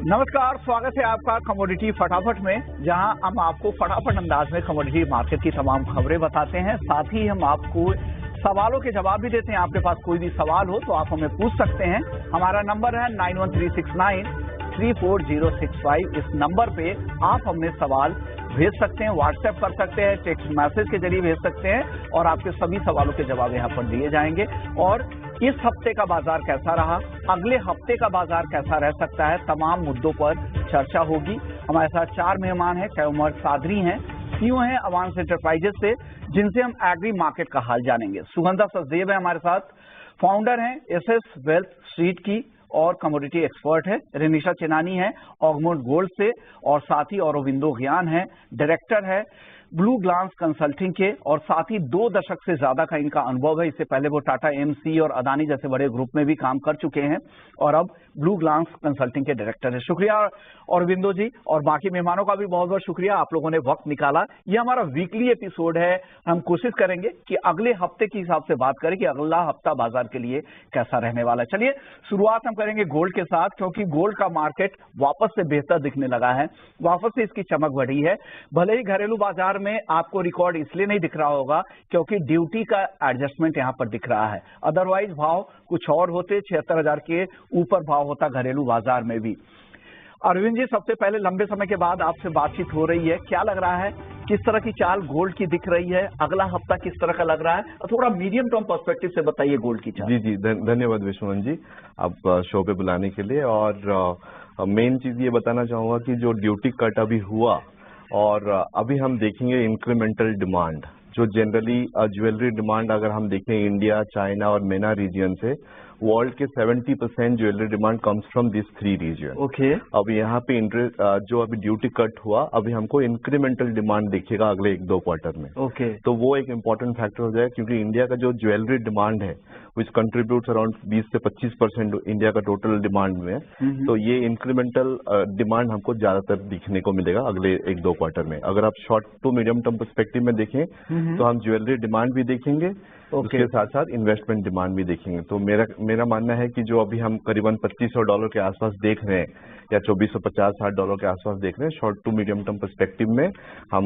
नमस्कार, स्वागत है आपका कमोडिटी फटाफट में, जहां हम आपको फटाफट अंदाज में कमोडिटी मार्केट की तमाम खबरें बताते हैं। साथ ही हम आपको सवालों के जवाब भी देते हैं। आपके पास कोई भी सवाल हो तो आप हमें पूछ सकते हैं। हमारा नंबर है 9136934065। इस नंबर पे आप हमें सवाल भेज सकते हैं, व्हाट्सएप कर सकते हैं, टेक्स्ट मैसेज के जरिए भेज सकते हैं और आपके सभी सवालों के जवाब यहाँ पर दिए जाएंगे। और इस हफ्ते का बाजार कैसा रहा, अगले हफ्ते का बाजार कैसा रह सकता है, तमाम मुद्दों पर चर्चा होगी। हमारे साथ 4 मेहमान हैं। कैमर सादरी हैं, सीईओ हैं अवांस एंटरप्राइजेस से, जिनसे हम एग्री मार्केट का हाल जानेंगे। सुगंधा सचदेव है हमारे साथ, फाउंडर हैं एसएस वेल्थ स्ट्रीट की और कमोडिटी एक्सपर्ट है। रेनिशा चेनानी है ऑगमोंट गोल्ड से, और साथ ही औरबिंदो ज्ञान है, डायरेक्टर है ब्लू ग्लांस कंसल्टिंग के, और साथ ही 2 दशक से ज्यादा का इनका अनुभव है। इससे पहले वो टाटा एमसी और अदानी जैसे बड़े ग्रुप में भी काम कर चुके हैं और अब ब्लू ग्लांस कंसल्टिंग के डायरेक्टर है। शुक्रिया औरबिंदो जी, और बाकी मेहमानों का भी बहुत बहुत शुक्रिया, आप लोगों ने वक्त निकाला। ये हमारा वीकली एपिसोड है। हम कोशिश करेंगे कि अगले हफ्ते के हिसाब से बात करें कि अगला हफ्ता बाजार के लिए कैसा रहने वाला है। चलिए शुरुआत हम करेंगे गोल्ड के साथ, क्योंकि गोल्ड का मार्केट वापस से बेहतर दिखने लगा है, वापस से इसकी चमक बढ़ी है। भले ही घरेलू बाजार में आपको रिकॉर्ड इसलिए नहीं दिख रहा होगा क्योंकि ड्यूटी का एडजस्टमेंट यहां पर दिख रहा है, अदरवाइज भाव कुछ और होते, 76,000 के ऊपर भाव होता घरेलू बाजार में भी। अरविंद जी, सबसे पहले लंबे समय के बाद आपसे बातचीत हो रही है, क्या लग रहा है, किस तरह की चाल गोल्ड की दिख रही है, अगला हफ्ता किस तरह का लग रहा है, और थोड़ा मीडियम टर्म पर्सपेक्टिव से बताइए गोल्ड की चाल। जी, धन्यवाद विश्वमन जी, आप शो पे बुलाने के लिए। और मेन चीज ये बताना चाहूंगा कि जो ड्यूटी कट अभी हुआ और अभी हम देखेंगे इंक्रीमेंटल डिमांड, जो जनरली ज्वेलरी डिमांड अगर हम देखें इंडिया, चाइना और मेना रीजन से, वर्ल्ड के 70% jewellery demand comes from this 3 region. Okay, अब यहाँ पे जो अभी ड्यूटी कट हुआ, अभी हमको इंक्रीमेंटल डिमांड दिखेगा अगले 1-2 क्वार्टर में। ओके, तो वो एक इम्पोर्टेंट फैक्टर हो जाएगा, क्योंकि इंडिया का जो ज्वेलरी डिमांड है विच कंट्रीब्यूट्स अराउंड 20 से 25% इंडिया का टोटल डिमांड में, तो ये इंक्रीमेंटल डिमांड हमको ज्यादातर दिखने को मिलेगा अगले 1-2 क्वार्टर में। अगर आप short to medium term perspective में देखें तो हम ज्वेलरी डिमांड भी देखेंगे, उसके साथ साथ इन्वेस्टमेंट डिमांड भी देखेंगे। तो मेरा मानना है कि जो अभी हम करीबन $2,500 के आसपास देख रहे हैं या $2,450-60 के आसपास देख रहे हैं, short to medium term perspective में हम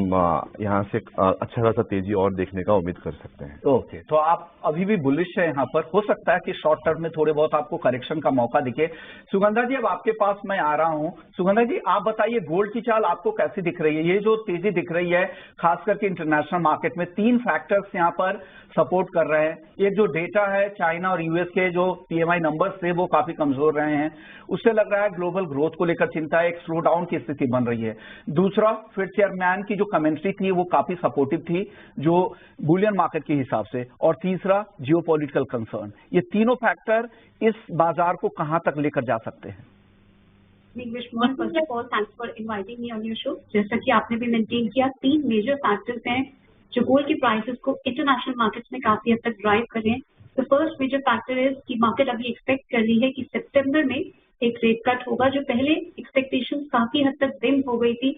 यहाँ से अच्छा खासा तेजी और देखने का उम्मीद कर सकते हैं। ओके, तो आप अभी भी बुलिश है यहाँ पर, हो सकता है कि शॉर्ट टर्म में थोड़े बहुत आपको करेक्शन का मौका दिखे। सुगंधा जी, अब आपके पास मैं आ रहा हूँ। सुगंधा जी, आप बताइए गोल्ड की चाल आपको कैसी दिख रही है? ये जो तेजी दिख रही है खास करके इंटरनेशनल मार्केट में, 3 फैक्टर्स यहाँ पर सपोर्ट कर रहे हैं। एक जो डेटा है चाइना और यूएस के जो पीएमआई नंबर्स थे वो काफी कमजोर रहे हैं, उससे लग रहा है ग्लोबल ग्रोथ को लेकर चिंता है, एक स्लो डाउन की स्थिति बन रही है। दूसरा, फिर चेयरमैन की जो कमेंट्री थी वो काफी सपोर्टिव थी जो बुलियन मार्केट के हिसाब से, और तीसरा जियोपॉलिटिकल कंसर्न। ये तीनों फैक्टर इस बाजार को कहां तक लेकर जा सकते हैं? Vishwamohan, first of all thanks for inviting me on your show. जैसा कि आपने भी मेंटेन किया, 3 मेजर फैक्टर्स हैं जो गोल्ड की प्राइसेस को इंटरनेशनल मार्केट्स में काफी हद तक ड्राइव कर रहे हैं। The first major factor is कि मार्केट अभी एक्सपेक्ट कर रही है कि सितंबर में एक रेट कट होगा, जो पहले एक्सपेक्टेशंस काफी हद तक डिम हो गई थी,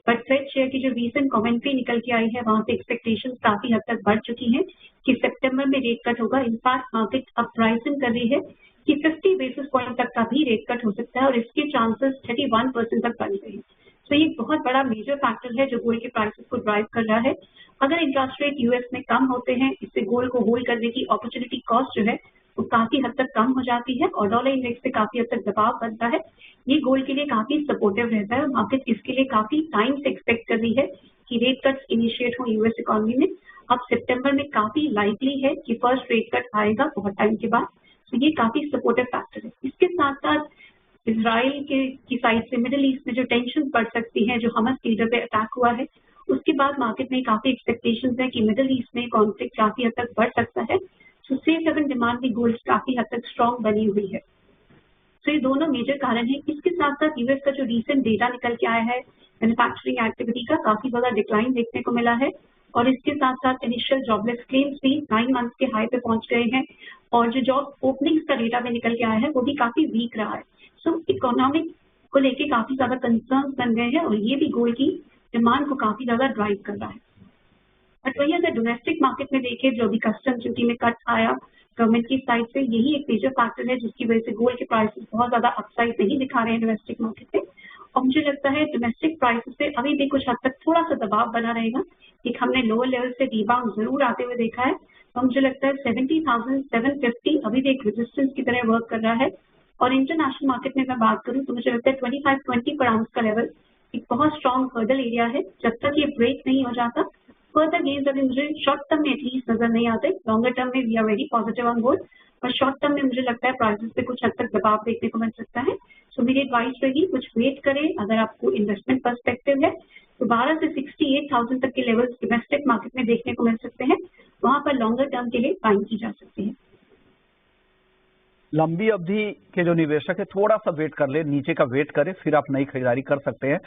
बट फेड शेयर की जो रीसेंट कमेंट्री निकल के आई है वहां से एक्सपेक्टेशंस काफी हद तक बढ़ चुकी हैं कि सितंबर में रेट कट होगा। इनफैक्ट मार्केट अब प्राइसिंग कर रही है कि 50 बेसिस पॉइंट तक का भी रेट कट हो सकता है और इसके चांसेस 31% तक बन गए हैं। तो ये बहुत बड़ा मेजर फैक्टर है जो गोल्ड के प्राइसेस को ड्राइव कर रहा है। अगर इंटरेस्ट रेट यूएस में कम होते हैं, इससे गोल्ड को होल्ड करने की अपॉर्चुनिटी कॉस्ट जो है वो काफी हद तक कम हो जाती है और डॉलर इंडेक्स पे काफी हद तक दबाव बनता है। ये गोल्ड के लिए काफी सपोर्टिव रहता है और मार्केट इसके लिए काफी टाइम से एक्सपेक्ट कर रही है कि रेट कट्स इनिशिएट हो यूएस इकोनॉमी में। अब सितंबर में काफी लाइकली है कि फर्स्ट रेट कट आएगा बहुत टाइम के बाद, तो ये काफी सपोर्टिव फैक्टर है। इसके साथ साथ इजराइल की साइड से मिडिल ईस्ट में जो टेंशन बढ़ सकती है, जो हमास लीडर पे अटैक हुआ है, उसके बाद मार्केट में काफी एक्सपेक्टेशंस है कि मिडिल ईस्ट में कॉन्फ्लिक्ट काफी हद तक बढ़ सकता है। तो सेफ हेवन डिमांड भी गोल्ड काफी हद तक स्ट्रॉन्ग बनी हुई है। तो ये दोनों मेजर कारण है। इसके साथ साथ यूएस का जो रिसेंट डेटा निकल के आया है मैन्युफैक्चरिंग एक्टिविटी का, काफी बड़ा डिक्लाइन देखने को मिला है और इसके साथ साथ इनिशियल जॉबलेस क्लेम्स भी 9 मंथ्स के हाई पे पहुंच गए हैं और जो जॉब ओपनिंग्स का डेटा भी निकल के आया है वो भी काफी वीक रहा है। सो इकोनॉमिक को लेके काफी ज्यादा कंसर्न्स बन गए हैं और ये भी गोल्ड की डिमांड को काफी ज्यादा ड्राइव कर रहा है। बट वही अगर डोमेस्टिक मार्केट में देखें, जो भी कस्टम ड्यूटी में कट आया, गवर्नमेंट की साइड से, यही एक मेजर फैक्टर है जिसकी वजह से गोल्ड के प्राइसेस बहुत ज्यादा अपसाइड नहीं दिखा रहे हैं डोमेस्टिक मार्केट में। और मुझे लगता है डोमेस्टिक प्राइसेस पे अभी भी कुछ हद तक थोड़ा सा दबाव बना रहेगा। एक हमने लोअर लेवल से रिबाउंड जरूर आते हुए देखा है, और मुझे लगता है 70,750 अभी भी एक रेजिस्टेंस की तरह वर्क कर रहा है। और इंटरनेशनल मार्केट में मैं बात करूं तो मुझे लगता है 2520 पर आउंस का लेवल एक बहुत स्ट्रॉन्ग हर्डल एरिया है। जब तक ये ब्रेक नहीं हो जाता फर्दर गेन्स अभी मुझे शॉर्ट टर्म में एटलीस्ट नजर नहीं आते। लॉन्गर टर्म में we are very positive on gold, और शॉर्ट टर्म में मुझे लगता है प्राइसेस पे कुछ हद तक दबाव देखने को मिल सकता है। सो मेरी एडवाइस रहेगी कुछ वेट करें। अगर आपको इन्वेस्टमेंट पर्सपेक्टिव है तो 12 से 68,000 तक के लेवल्स डोमेस्टिक मार्केट में देखने को मिल सकते हैं, वहां पर लॉन्गर टर्म के लिए बाइंग की जा सकती है। लंबी अवधि के जो निवेशक है थोड़ा सा वेट कर ले, नीचे का वेट करें, फिर आप नई खरीदारी कर सकते हैं।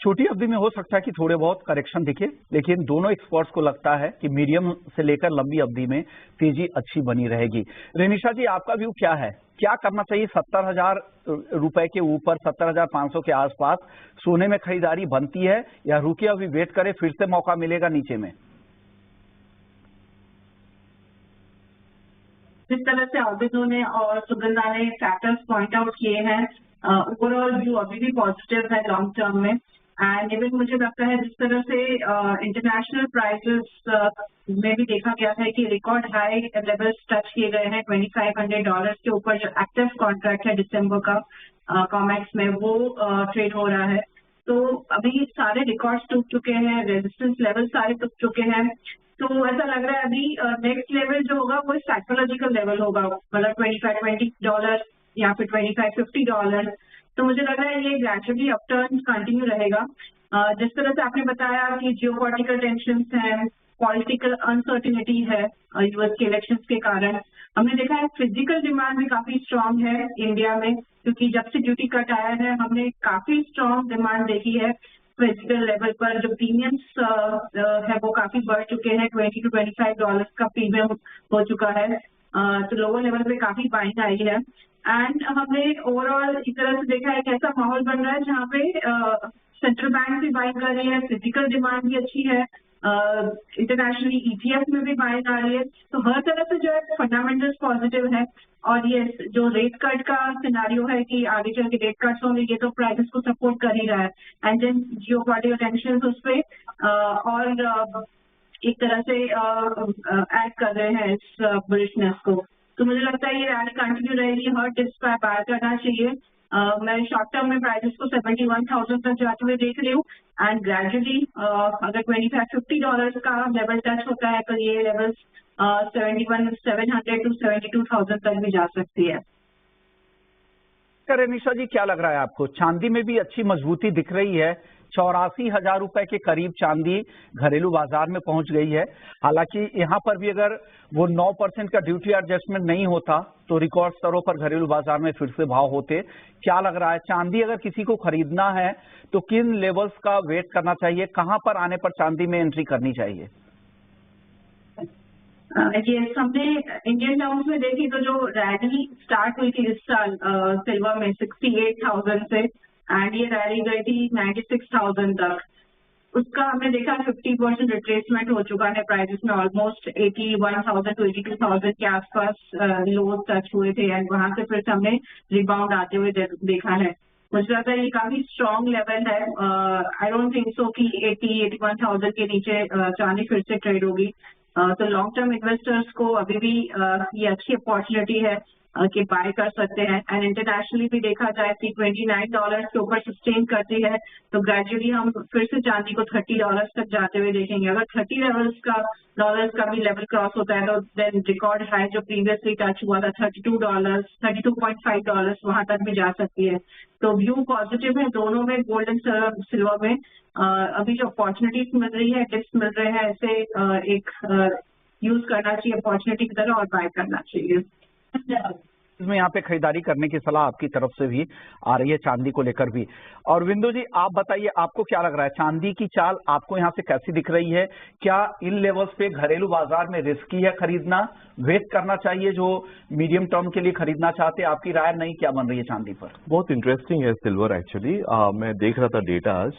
छोटी अवधि में हो सकता है कि थोड़े बहुत करेक्शन दिखे, लेकिन दोनों एक्सपर्ट्स को लगता है कि मीडियम से लेकर लंबी अवधि में तेजी अच्छी बनी रहेगी। रेनिशा जी, आपका व्यू क्या है? क्या करना चाहिए? 70,000 रुपए के ऊपर 70,500 के आसपास सोने में खरीदारी बनती है, या रुकिए अभी वेट करें, फिर से मौका मिलेगा नीचे में? जिस तरह से अभिनव ने और सुगंधा ने फैक्टर्स पॉइंट आउट किए हैं, ओवरऑल व्यू अभी भी पॉजिटिव है लॉन्ग टर्म में। एंड इवन मुझे लगता है जिस तरह से इंटरनेशनल प्राइसेस में भी देखा गया है कि रिकॉर्ड हाई लेवल्स टच किए गए हैं, $2,500 के ऊपर जो एक्टिव कॉन्ट्रैक्ट है दिसंबर का कॉमेक्स में वो ट्रेड हो रहा है। तो अभी सारे रिकॉर्ड्स टूट चुके हैं, रेजिस्टेंस लेवल सारे टूट चुके हैं। तो ऐसा लग रहा है अभी नेक्स्ट लेवल जो होगा वो साइकोलॉजिकल लेवल होगा, मतलब $25-20 या फिर $25-50। तो मुझे लग रहा है ये ग्रेजुअली अपटर्न कंटिन्यू रहेगा। जिस तरह से आपने बताया कि जियोपॉलिटिकल टेंशंस हैं, पॉलिटिकल अनसर्टिनिटी है यूएस के इलेक्शंस के कारण, हमने देखा है फिजिकल डिमांड भी काफी स्ट्रांग है इंडिया में, क्योंकि जब से ड्यूटी कट आया है हमने काफी स्ट्रांग डिमांड देखी है। फिजिकल लेवल पर जो प्रीमियम्स है वो काफी बढ़ चुके हैं, $20 to $25 का प्रीमियम हो चुका है। तो लोअर लेवल पे काफी बाइंग आई है। एंड हमने ओवरऑल इस तरह से देखा है एक ऐसा माहौल बन रहा है जहाँ पे सेंट्रल बैंक भी बाइंग कर रही है, फिजिकल डिमांड भी अच्छी है, इंटरनेशनली ETF में भी बाइंग आ रही है। तो हर तरह से जो है फंडामेंटल्स पॉजिटिव है। और ये जो रेट कट का सिनारियो है कि आगे चल के रेट कट्स होंगे, ये तो प्राइसेस को सपोर्ट कर ही रहा है। एंड देन जियोपॉलिटिकल टेंशंस उस पे और एक तरह से ऐड कर रहे हैं इस बुलिशनेस को। तो मुझे लगता है ये रैली कंटिन्यू रहेगी, हर टिप्स पर बाय करना चाहिए। मैं शॉर्ट टर्म में प्राइसेस को 71,000 तक जाते हुए देख रही हूँ। एंड ग्रेजुअली अगर $25-50 का लेवल टच होता है तो ये लेवल्स 71,700 to 72,000 तक भी जा सकती है। रेनिशा जी, क्या लग रहा है आपको? चांदी में भी अच्छी मजबूती दिख रही है, 84,000 रुपए के करीब चांदी घरेलू बाजार में पहुंच गई है। हालांकि यहां पर भी अगर वो 9% का ड्यूटी एडजस्टमेंट नहीं होता तो रिकॉर्ड स्तरों पर घरेलू बाजार में फिर से भाव होते। क्या लग रहा है, चांदी अगर किसी को खरीदना है तो किन लेवल्स का वेट करना चाहिए, कहां पर आने पर चांदी में एंट्री करनी चाहिए? ये हमने इंडियन टर्म्स में देखी तो जो रैली स्टार्ट हुई थी इस साल सिल्वर में 68,000 से, एंड ये रैली गई थी 96,000 तक। उसका हमने देखा 50% रिट्रेसमेंट हो चुका है प्राइसेस में, ऑलमोस्ट 81,000 to 82,000 के आसपास लो टच हुए थे। एंड वहां से फिर हमने रिबाउंड आते हुए देखा है। मुझे लगता है ये काफी स्ट्रॉन्ग लेवल है। आई डोंट थिंक सो कि 81,000 के नीचे चांदी फिर से ट्रेड होगी। तो लॉन्ग टर्म इन्वेस्टर्स को अभी भी ये अच्छी अपॉर्चुनिटी है कि बाय कर सकते हैं। एंड इंटरनेशनली भी देखा जाए कि $29 के ऊपर सस्टेन करती है तो ग्रेजुअली हम फिर से चांदी को $30 तक जाते हुए देखेंगे। अगर $30 का भी लेवल क्रॉस होता है तो देन रिकॉर्ड हाई जो प्रीवियसली टच हुआ था $32, $32.5 वहां तक भी जा सकती है। तो व्यू पॉजिटिव है दोनों में, गोल्ड एंड सिल्वर में। अभी जो अपॉर्चुनिटीज मिल रही है, टिप्स मिल रहे हैं, ऐसे एक यूज करना चाहिए अपॉर्चुनिटी की तरह और बाय करना चाहिए। इसमें यहाँ पे खरीदारी करने की सलाह आपकी तरफ से भी आ रही है चांदी को लेकर भी। और विंदु जी, आप बताइए, आपको क्या लग रहा है, चांदी की चाल आपको यहाँ से कैसी दिख रही है? क्या इन लेवल्स पे घरेलू बाजार में रिस्की है खरीदना, वेट करना चाहिए जो मीडियम टर्म के लिए खरीदना चाहते हैं? आपकी राय नहीं क्या बन रही है चांदी पर? बहुत इंटरेस्टिंग है सिल्वर एक्चुअली। मैं देख रहा था डेटा आज,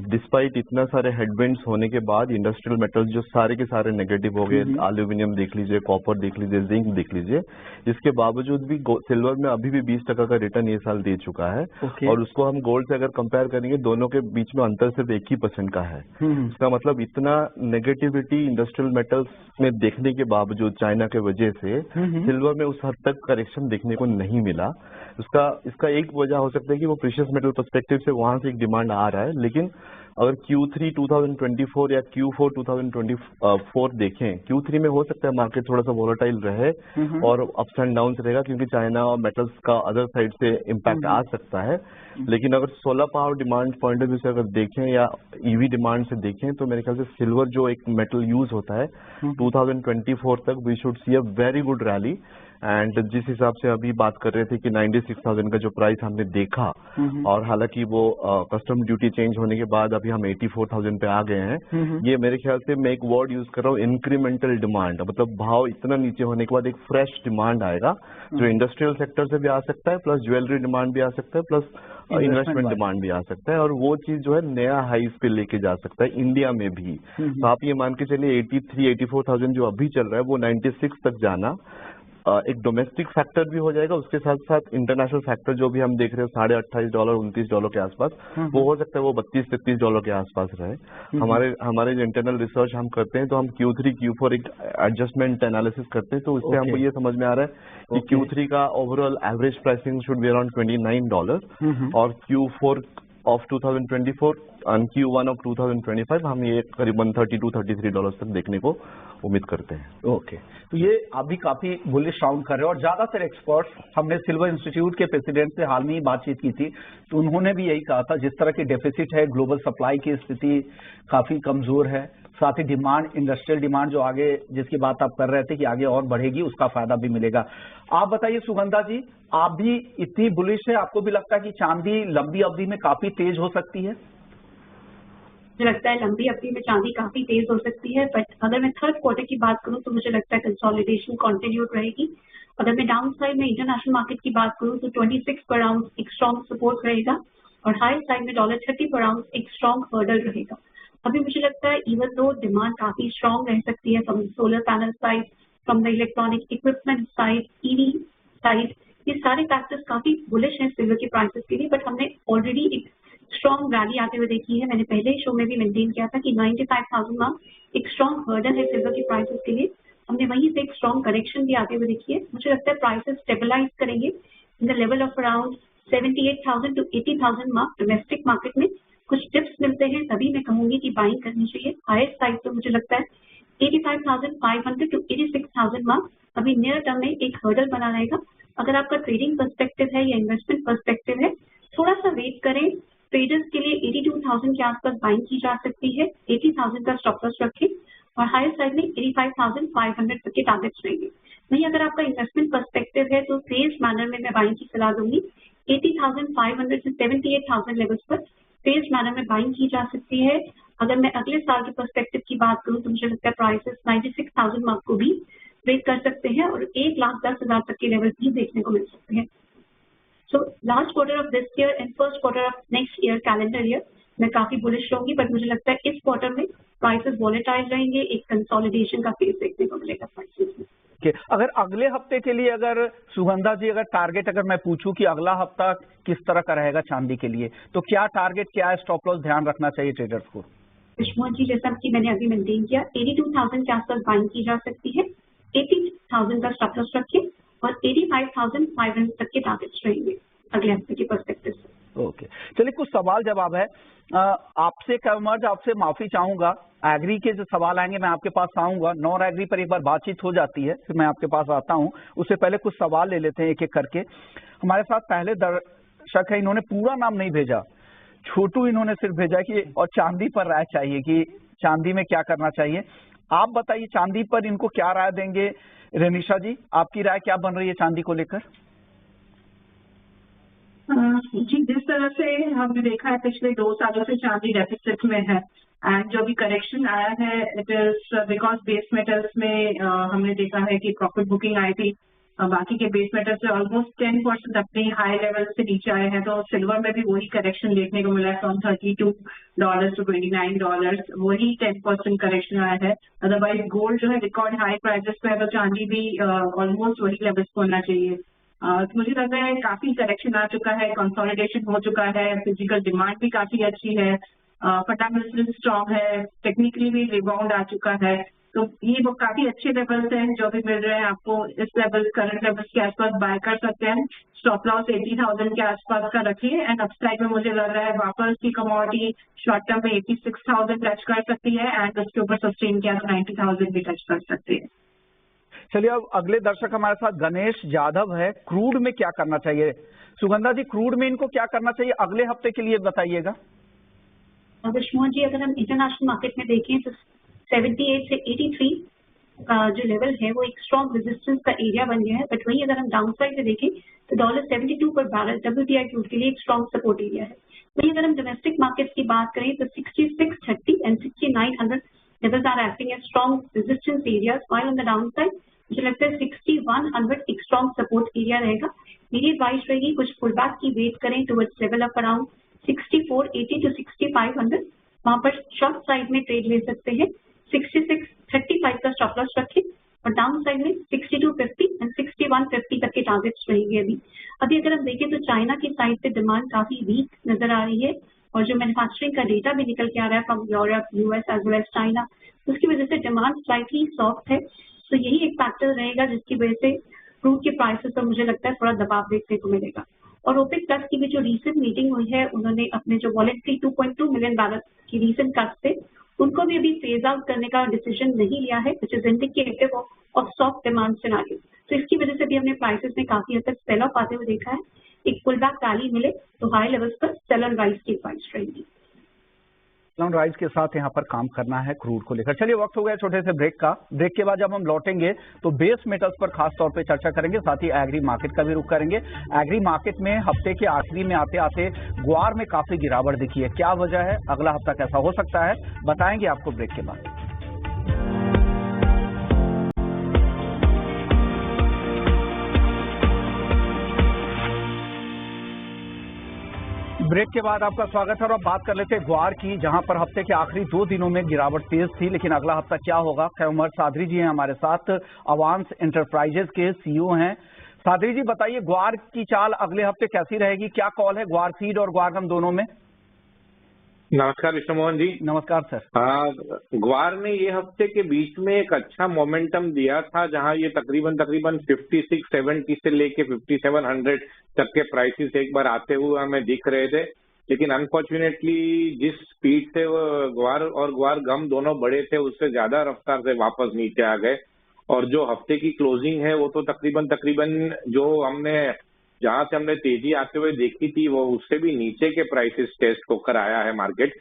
डिस्पाइट इतना सारे हेडविंड्स होने के बाद इंडस्ट्रियल मेटल्स जो सारे के सारे नेगेटिव हो गए, एल्यूमिनियम देख लीजिए, कॉपर देख लीजिए, जिंक देख लीजिए, इसके बावजूद भी सिल्वर में अभी भी 20% का रिटर्न ये साल दे चुका है। और उसको हम गोल्ड से अगर कंपेयर करेंगे, दोनों के बीच में अंतर सिर्फ 1% का है। इसका मतलब इतना नेगेटिविटी इंडस्ट्रियल मेटल्स में देखने के बावजूद चाइना के वजह से सिल्वर में उस हद तक करेक्शन देखने को नहीं मिला। इसका एक वजह हो सकता है कि वो प्रीशियस मेटल पर्सपेक्टिव से वहां से एक डिमांड आ रहा है, लेकिन अगर Q3 2024 या Q4 2024 देखें, Q3 में हो सकता है मार्केट थोड़ा सा वोलेटाइल रहे और अप्स एंड डाउन रहेगा, क्योंकि चाइना और मेटल्स का अदर साइड से इम्पैक्ट आ सकता है। लेकिन अगर solar power demand point of view से अगर देखें या ईवी डिमांड से देखें, तो मेरे ख्याल से सिल्वर जो एक मेटल यूज होता है 2024 तक we should see a very good rally. And जिस हिसाब से अभी बात कर रहे थे कि 96,000 का जो प्राइस हमने देखा, और हालांकि वो कस्टम ड्यूटी चेंज होने के बाद अभी हम 84,000 पे आ गए हैं। ये मेरे ख्याल से मैं एक वर्ड यूज कर रहा हूँ, इंक्रीमेंटल डिमांड, मतलब भाव इतना नीचे होने के बाद एक फ्रेश डिमांड आएगा जो इंडस्ट्रियल सेक्टर से भी आ सकता है, प्लस ज्वेलरी डिमांड भी आ सकता है, प्लस इन्वेस्टमेंट डिमांड भी आ सकता है, और वो चीज जो है नया हाइस पे लेके जा सकता है इंडिया में भी। तो आप ये मान के चलिए 84,000 जो अभी चल रहा है वो 96 तक जाना एक डोमेस्टिक फैक्टर भी हो जाएगा, उसके साथ साथ इंटरनेशनल फैक्टर जो भी हम देख रहे हैं $28, $29 के आसपास, वो हो सकता है वो $32-33 के आसपास रहे। हमारे जो इंटरनल रिसर्च हम करते हैं, तो हम Q3 Q4 एक एडजस्टमेंट एनालिसिस करते हैं, तो उससे हमको ये समझ में आ रहा है कि Q3 का overall average pricing should be around $29 और Q4 of 2024 and Q1 of 2025 हम ये करीबन $32-33 तक देखने को उम्मीद करते हैं। ओके, तो ये आप भी काफी बुलिश साउंड कर रहे हो, और ज्यादातर एक्सपर्ट्स, हमने सिल्वर इंस्टीट्यूट के प्रेसिडेंट से हाल में ही बातचीत की थी, तो उन्होंने भी यही कहा था, जिस तरह की डेफिसिट है, ग्लोबल सप्लाई की स्थिति काफी कमजोर है, साथ ही डिमांड, इंडस्ट्रियल डिमांड जो आगे, जिसकी बात आप कर रहे थे कि आगे और बढ़ेगी, उसका फायदा भी मिलेगा। आप बताइए सुगंधा जी, आप भी इतनी बुलिश है, आपको भी लगता है कि चांदी लंबी अवधि में काफी तेज हो सकती है? मुझे लगता है लंबी अवधि में चांदी काफी तेज हो सकती है, बट अगर मैं थर्ड क्वार्टर की बात करूं तो मुझे लगता है कंसोलिडेशन कंटिन्यूड रहेगी। अगर मैं डाउन साइड में इंटरनेशनल मार्केट की बात करूं तो 26 पर आउंस एक स्ट्रॉन्ग सपोर्ट रहेगा, और हाई साइड में $30 पर आउंस एक स्ट्रॉन्ग हर्डल रहेगा। अभी मुझे लगता है इवन दो डिमांड काफी स्ट्रॉन्ग रह सकती है from solar panel side, from the electronic equipment side, EV side, ये सारे फैक्टर्स काफी बुलिश हैं सिल्वर के प्राइसेस के लिए। बट हमने ऑलरेडी एक स्ट्रॉन्ग रैली आते हुए देखी है, मैंने पहले ही शो में भी मेंटेन किया था कि 95,000 मार्क एक स्ट्रॉन्ग हर्डल है सिल्वर के प्राइसेस के लिए। हमने वहीं से एक स्ट्रॉन्ग करेक्शन भी आते हुए देखी है। मुझे लगता है प्राइसेस स्टेबलाइज करेंगे in the level of around 78,000 to 80,000 mark. Domestic market में कुछ टिप्स मिलते हैं, तभी मैं कहूंगी कि बाइंग करनी चाहिए। हाईएस्ट साइड तो मुझे लगता है 85,500 to 86,000 मार्क अभी नियर टर्म में एक हर्डल बना रहेगा। अगर आपका ट्रेडिंग पर्सपेक्टिव है या इन्वेस्टमेंट पर्सपेक्टिव है, थोड़ा सा वेट करें। ट्रेडर्स के लिए 82,000 के आसपास बाइंग की जा सकती है, 80,000 का स्टॉप लॉस रखें, और हायर साइड में 85,500 तक के टारगेट्स रहेंगे। नहीं, अगर आपका इन्वेस्टमेंट पर्सपेक्टिव है तो फेज मैनर में मैं बाइंग की सलाह दूंगी। 80,500 से 78,000 लेवल्स पर फेज मैनर में बाइंग की जा सकती है। अगर मैं अगले साल के पर्सपेक्टिव की बात करूं तो मुझे लगता है प्राइसेस 96,000 मार्क को भी ब्रेक कर सकते हैं, और 1,10,000 तक के लेवल भी देखने को मिल सकते हैं। So last quarter of this year and first quarter of next year calendar year मैं काफी बुलिश रहूंगी, बट मुझे लगता है इस क्वार्टर में प्राइसेस वॉलेटाइल रहेंगे, एक कंसोलिडेशन का फेज देखने को मिलेगा प्राइसेस में। अगर अगले हफ्ते के लिए, अगर सुगंधा जी अगर टारगेट अगर मैं पूछूं कि अगला हफ्ता किस तरह का रहेगा चांदी के लिए, तो क्या टारगेट, क्या स्टॉप लॉस ध्यान रखना चाहिए ट्रेडर्स को? विष्णु जी, जैसा कि मैंने अभी मेंटेन किया, 82,000 के आसपास बाइंग की जा सकती है, 80,000 का स्टॉप लॉस रखें, और 85,500 तक के टारगेट्स रहेंगे अगले हफ्ते के पर्सपेक्टिव से। ओके, चलिए कुछ सवाल जवाब है आपसे। कमर्ज, आपसे माफी चाहूंगा, एग्री के जो सवाल आएंगे मैं आपके पास आऊंगा, नॉन एग्री पर एक बार बातचीत हो जाती है, फिर मैं आपके पास आता हूं। उससे पहले कुछ सवाल ले लेते हैं एक एक करके। हमारे साथ पहले दर्शक है, इन्होंने पूरा नाम नहीं भेजा, छोटू इन्होंने सिर्फ भेजा कि और चांदी पर राय चाहिए कि चांदी में क्या करना चाहिए। आप बताइए चांदी पर इनको क्या राय देंगे? रेनिशा जी, आपकी राय क्या बन रही है चांदी को लेकर? जी, जिस तरह से हमने देखा है पिछले 2 सालों से चांदी डेफिसिट में है, एंड जो भी करेक्शन आया है it is because base metals में हमने देखा है कि प्रॉफिट बुकिंग आई थी, बाकी के बेस मेटल से ऑलमोस्ट 10% अपने हाई लेवल से नीचे आए हैं। तो सिल्वर में भी वही करेक्शन देखने को मिला है, फ्रॉम $32 to $29, वही 10% करेक्शन आया है। अदरवाइज गोल्ड जो है रिकॉर्ड हाई प्राइसेस पे है, तो चांदी भी ऑलमोस्ट वही लेवल्स पे होना चाहिए। तो मुझे लगता है काफी करेक्शन आ चुका है, कंसोलिडेशन हो चुका है, फिजिकल डिमांड भी काफी अच्छी है, फंडामेंटल स्ट्रॉन्ग है, टेक्निकली भी रिबाउंड आ चुका है। तो ये वो काफी अच्छे लेवल्स हैं जो भी मिल रहे हैं आपको। इस लेवल करंट लेवल्स के आसपास बाय कर सकते हैं। स्टॉप लॉस 80,000 के आसपास का रखिए एंड अपसाइड में मुझे लग रहा है वापस की कमोडिटी शॉर्ट टर्म में 86,000 टच कर सकती है एंड उसके ऊपर सस्टेन किया तो 90,000 भी टच कर सकती है। चलिए अब अगले दर्शक हमारे साथ गणेश जाधव है। क्रूड में क्या करना चाहिए? सुगंधा जी, क्रूड में इनको क्या करना चाहिए अगले हफ्ते के लिए बताइएगा। विष्णु जी, अगर हम इंटरनेशनल मार्केट में देखें तो 78 से 83 का जो लेवल है वो एक स्ट्रॉन्ग रेजिस्टेंस का एरिया बन गया है। बट वही अगर हम डाउन साइड में देखें तो $72 पर बैरल WTI क्रूड के लिए एक स्ट्रॉन्ग सपोर्ट एरिया है। वही अगर हम डोमेस्टिक मार्केट्स की बात करें तो 6630 and 6900 levels are acting as strong resistance areas, while on the down side मुझे लगता है 6100 एक स्ट्रॉन्ग सपोर्ट एरिया रहेगा। मेरी एडवाइस रहेगी कुछ पुल बैक की वेट करें towards level of around 6480 to 6500, वहां पर शॉर्ट साइड में ट्रेड ले सकते हैं। 6635 का स्टॉप लॉस रखें और डाउन साइड में 6250 एंड 6150 तक के टारगेट्स रहेंगे। अभी अगर हम देखें तो चाइना की साइड पे डिमांड काफी वीक नजर आ रही है और जो मैन्युफैक्चरिंग का डेटा भी निकल के आ रहा है from Europe, US as well as China, उसकी वजह से डिमांड स्लाइटली सॉफ्ट है। तो यही एक फैक्टर रहेगा जिसकी वजह से क्रूड के प्राइसेस पर मुझे लगता है थोड़ा दबाव देखने को मिलेगा। और ओपेक प्लस की भी जो रीसेंट मीटिंग हुई है, उन्होंने अपने जो वॉलेटरी 2.2 मिलियन बैरल की रीसेंट कट से उनको भी अभी फेज आउट करने का डिसीजन नहीं लिया है, which is indicative of soft demand scenario. तो इसकी वजह से भी हमने प्राइसेस में काफी हद तक सेल ऑफ आते हुए देखा है। एक पुल बैक रैली मिले तो हाई लेवल्स पर सेल ऑन राइज की प्राइस रहेगी। राइज के साथ यहाँ पर काम करना है क्रूड को लेकर। चलिए वक्त हो गया छोटे से ब्रेक का। ब्रेक के बाद जब हम लौटेंगे तो बेस मेटल्स पर खास तौर पे चर्चा करेंगे, साथ ही एग्री मार्केट का भी रुख करेंगे। एग्री मार्केट में हफ्ते के आखिरी में आते आते ग्वार में काफी गिरावट दिखी है, क्या वजह है, अगला हफ्ता कैसा हो सकता है, बताएंगे आपको ब्रेक के बाद। ब्रेक के बाद आपका स्वागत है और अब बात कर लेते हैं ग्वार की, जहां पर हफ्ते के आखिरी 2 दिनों में गिरावट तेज थी, लेकिन अगला हफ्ता क्या होगा। उमर सादरी जी हैं हमारे साथ, अवांस एंटरप्राइजेज के CEO हैं। सादरी जी बताइए, ग्वार की चाल अगले हफ्ते कैसी रहेगी, क्या कॉल है ग्वार सीड और ग्वारगम दोनों में? नमस्कार विष्णु मोहन जी। नमस्कार सर। हाँ, ग्वार ने ये हफ्ते के बीच में एक अच्छा मोमेंटम दिया था, जहां ये तकरीबन 5670 से लेके 5700 तक के प्राइसेस एक बार आते हुए हमें दिख रहे थे। लेकिन अनफॉर्चुनेटली जिस स्पीड से वो ग्वार और ग्वार गम दोनों बड़े थे, उससे ज्यादा रफ्तार से वापस नीचे आ गए। और जो हफ्ते की क्लोजिंग है वो तो तकरीबन जो हमने जहां से हमने तेजी आते हुए देखी थी वो उससे भी नीचे के प्राइसेस टेस्ट होकर आया है मार्केट।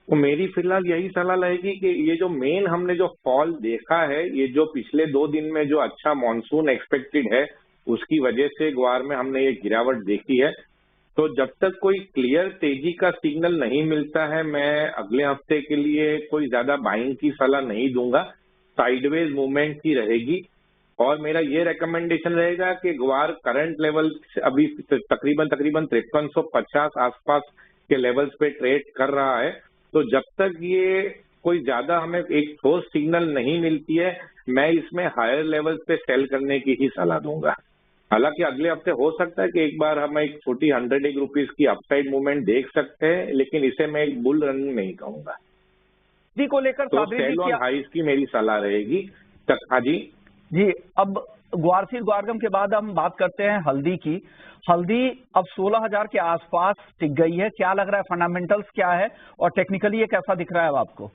तो मेरी फिलहाल यही सलाह रहेगी कि ये जो मेन हमने जो फॉल देखा है, ये जो पिछले 2 दिन में जो अच्छा मॉनसून एक्सपेक्टेड है उसकी वजह से ग्वार में हमने ये गिरावट देखी है। तो जब तक कोई क्लियर तेजी का सिग्नल नहीं मिलता है, मैं अगले हफ्ते के लिए कोई ज्यादा बाइंग की सलाह नहीं दूंगा, साइडवेज मूवमेंट ही रहेगी। और मेरा ये रेकमेंडेशन रहेगा कि ग्वार करंट लेवल अभी तकरीबन 5350 आसपास के लेवल्स पे ट्रेड कर रहा है। तो जब तक ये कोई ज्यादा हमें एक ठोस सिग्नल नहीं मिलती है, मैं इसमें हायर लेवल्स पे सेल करने की ही सलाह दूंगा। हालांकि अगले हफ्ते हो सकता है कि एक बार हम एक छोटी 100 रुपीज की अपसाइड मूवमेंट देख सकते हैं, लेकिन इसे मैं एक बुल रन नहीं कहूंगा। को लेकर तो सेल ऑन हाइज की मेरी सलाह रहेगी। हाँ जी, अब ग्वारसीड ग्वारगम के बाद हम बात करते हैं हल्दी की। हल्दी अब 16,000 के आसपास टिक गई है, क्या लग रहा है, फंडामेंटल्स क्या है और टेक्निकली ये कैसा दिख रहा है अब आपको?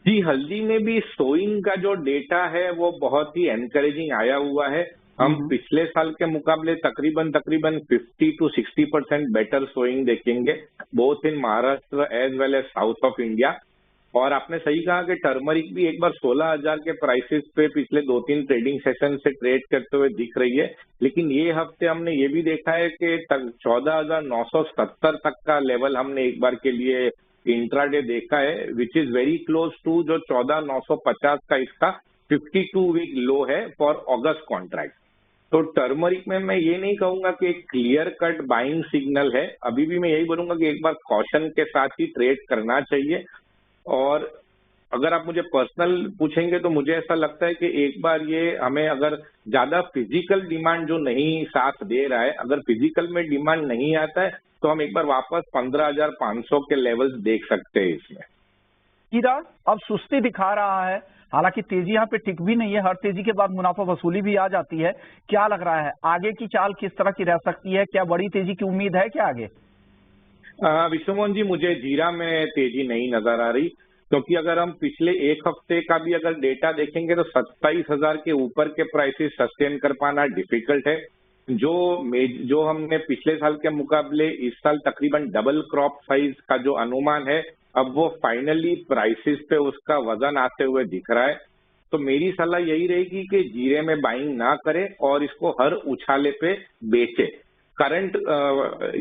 जी, हल्दी में भी सोइंग का जो डेटा है वो बहुत ही एनकरेजिंग आया हुआ है। हम पिछले साल के मुकाबले तकरीबन 50 to 60% बेटर सोइंग देखेंगे, both in Maharashtra as well as south of India. और आपने सही कहा कि टर्मरिक भी एक बार 16,000 के प्राइसेस पे पिछले 2-3 ट्रेडिंग सेशन से ट्रेड करते हुए दिख रही है। लेकिन ये हफ्ते हमने ये भी देखा है कि 14,970 तक का लेवल हमने एक बार के लिए इंट्राडे देखा है, which is very close to जो 14,950 का इसका 52 वीक लो है फॉर अगस्त कॉन्ट्रैक्ट। तो टर्मरिक में मैं ये नहीं कहूंगा कि एक क्लियर कट बाइंग सिग्नल है, अभी भी मैं यही बोलूंगा कि एक बार कॉशन के साथ ही ट्रेड करना चाहिए। और अगर आप मुझे पर्सनल पूछेंगे तो मुझे ऐसा लगता है कि एक बार ये हमें अगर ज्यादा फिजिकल डिमांड जो नहीं साथ दे रहा है, अगर फिजिकल में डिमांड नहीं आता है तो हम एक बार वापस 15,500 के लेवल्स देख सकते हैं इसमें। हीरा अब सुस्ती दिखा रहा है, हालांकि तेजी यहाँ पे टिक भी नहीं है, हर तेजी के बाद मुनाफा वसूली भी आ जाती है। क्या लग रहा है आगे की चाल किस तरह की रह सकती है? क्या बड़ी तेजी की उम्मीद है क्या आगे? विश्वमोहन जी, मुझे जीरा में तेजी नहीं नजर आ रही, क्योंकि अगर हम पिछले एक हफ्ते का भी अगर डेटा देखेंगे तो 27,000 के ऊपर के प्राइसेस सस्टेन कर पाना डिफिकल्ट है। जो हमने पिछले साल के मुकाबले इस साल तकरीबन डबल क्रॉप साइज का जो अनुमान है, अब वो फाइनली प्राइसेस पे उसका वजन आते हुए दिख रहा है। तो मेरी सलाह यही रहेगी कि जीरे में बाइंग ना करें और इसको हर उछाले पे बेचे। करंट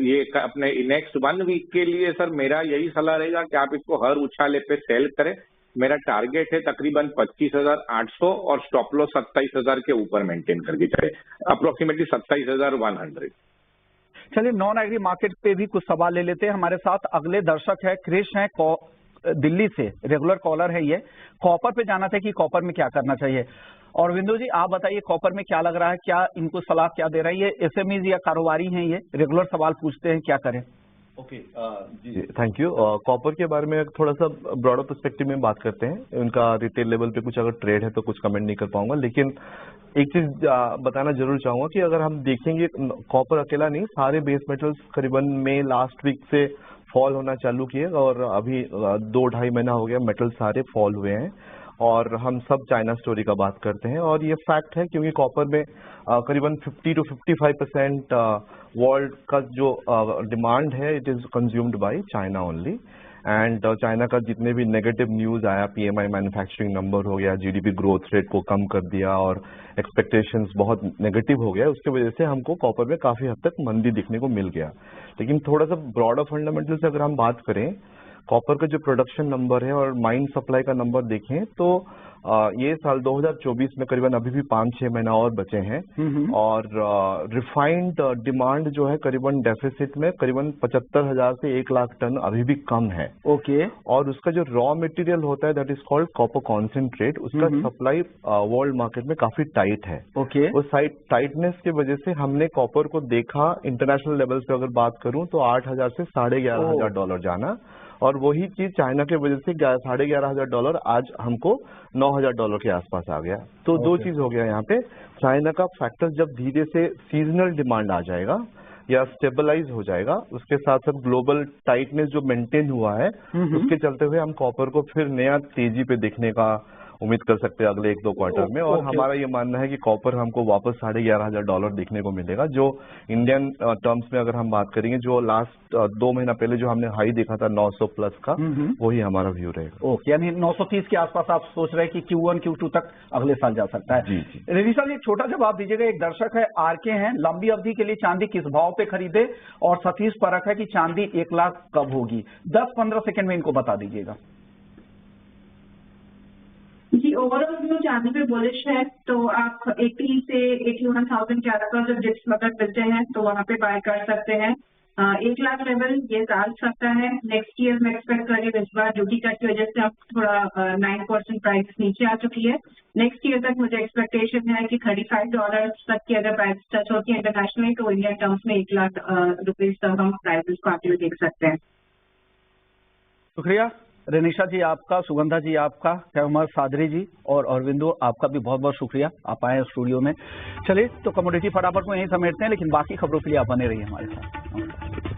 ये अपने नेक्स्ट 1 वीक के लिए सर मेरा यही सलाह रहेगा कि आप इसको हर उछाले पे सेल करें। मेरा टारगेट है तकरीबन 25,800 और स्टॉप लॉस 27,000 के ऊपर मेंटेन करके चले, अप्रोक्सीमेटली 27,100। चलिए नॉन एग्री मार्केट पे भी कुछ सवाल ले लेते हैं। हमारे साथ अगले दर्शक है, क्रिश हैं, दिल्ली से, रेगुलर कॉलर है ये। कॉपर पे जाना था कि कॉपर में क्या करना चाहिए। और विंदु जी आप बताइए कॉपर में क्या लग रहा है, क्या इनको सलाह क्या दे रहा है? ये एसएमईज या कारोबारी हैं, ये रेगुलर सवाल पूछते हैं, क्या करें? Okay ji thank you. Copper के बारे में थोड़ा सा ब्रॉडर पर्सपेक्टिव में बात करते हैं। उनका रिटेल लेवल पे कुछ अगर ट्रेड है तो कुछ कमेंट नहीं कर पाऊंगा, लेकिन एक चीज बताना जरूर चाहूंगा कि अगर हम देखेंगे कॉपर अकेला नहीं, सारे बेस मेटल्स करीबन में लास्ट वीक से फॉल होना चालू किए और अभी 2-2.5 महीना हो गया मेटल सारे फॉल हुए हैं। और हम सब चाइना स्टोरी का बात करते हैं और ये फैक्ट है क्योंकि कॉपर में करीबन 50 to 55% वर्ल्ड का जो डिमांड है it is consumed by China only. And China का जितने भी नेगेटिव न्यूज आया, पीएमआई मैन्युफैक्चरिंग नंबर हो गया, जीडीपी ग्रोथ रेट को कम कर दिया और एक्सपेक्टेशंस बहुत नेगेटिव हो गया, उसके वजह से हमको कॉपर में काफी हद तक मंदी दिखने को मिल गया। लेकिन थोड़ा सा ब्रॉडर फंडामेंटल से अगर हम बात करें, कॉपर का जो प्रोडक्शन नंबर है और माइन सप्लाई का नंबर देखें तो ये साल 2024 में करीबन अभी भी 5-6 महीना और बचे हैं और रिफाइंड डिमांड जो है करीबन डेफिसिट में करीबन 75,000 से 1 लाख टन अभी भी कम है। ओके। और उसका जो रॉ मटेरियल होता है that is called copper concentrate, उसका सप्लाई वर्ल्ड मार्केट में काफी टाइट है। ओके। उस टाइटनेस की वजह से हमने कॉपर को देखा इंटरनेशनल लेवल पे अगर बात करूं तो 8,000 से $11,500 जाना, और वही चीज चाइना के वजह से $11,500 आज हमको $9,000 के आसपास आ गया। तो दो चीज हो गया यहाँ पे, चाइना का फैक्टर जब धीरे से सीजनल डिमांड आ जाएगा या स्टेबलाइज हो जाएगा, उसके साथ साथ ग्लोबल टाइटनेस जो मेंटेन हुआ है उसके चलते हुए हम कॉपर को फिर नया तेजी पे देखने का उम्मीद कर सकते हैं अगले 1-2 क्वार्टर में। और हमारा ये मानना है कि कॉपर हमको वापस $11,500 देखने को मिलेगा, जो इंडियन टर्म्स में अगर हम बात करेंगे जो लास्ट 2 महीना पहले जो हमने हाई देखा था 900 प्लस का, वही हमारा व्यू रहेगा। ओके, यानी 930 के आसपास आप सोच रहे हैं कि Q1 Q2 तक अगले साल जा सकता है। जी जी। रवि साहब एक छोटा जवाब दीजिएगा, एक दर्शक है आरके हैं, लंबी अवधि के लिए चांदी किस भाव पे खरीदे, और सतीश परख है कि चांदी 1 लाख कब होगी। 10-15 सेकंड में इनको बता दीजिएगा। जी, ओवरऑल व्यू चांदी पे बुलिश है, तो आप 80 से 81,000 के आसपास जब डिप्स मतलब मिलते हैं तो वहाँ पे बाय कर सकते हैं। 1 लाख लेवल ये डाल सकता है। नेक्स्ट ईयर में एक्सपेक्ट करें, इस बार ड्यूटी कट की वजह से अब थोड़ा 9% प्राइस नीचे आ चुकी है। नेक्स्ट ईयर तक मुझे एक्सपेक्टेशन है कि $35 तक की अगर प्राइस टच होती है इंटरनेशनली तो इंडियन टर्म्स में 1 लाख रुपीज तक हम प्राइसेस को आते हुए देख सकते हैं। शुक्रिया रेनिशा जी आपका, सुगंधा जी आपका, कैमर सादरी जी और अरविंदो आपका भी बहुत बहुत शुक्रिया, आप आए स्टूडियो में। चलिए तो कमोडिटी फटाफट को यहीं समेटते हैं, लेकिन बाकी खबरों के लिए आप बने रहिए हमारे साथ।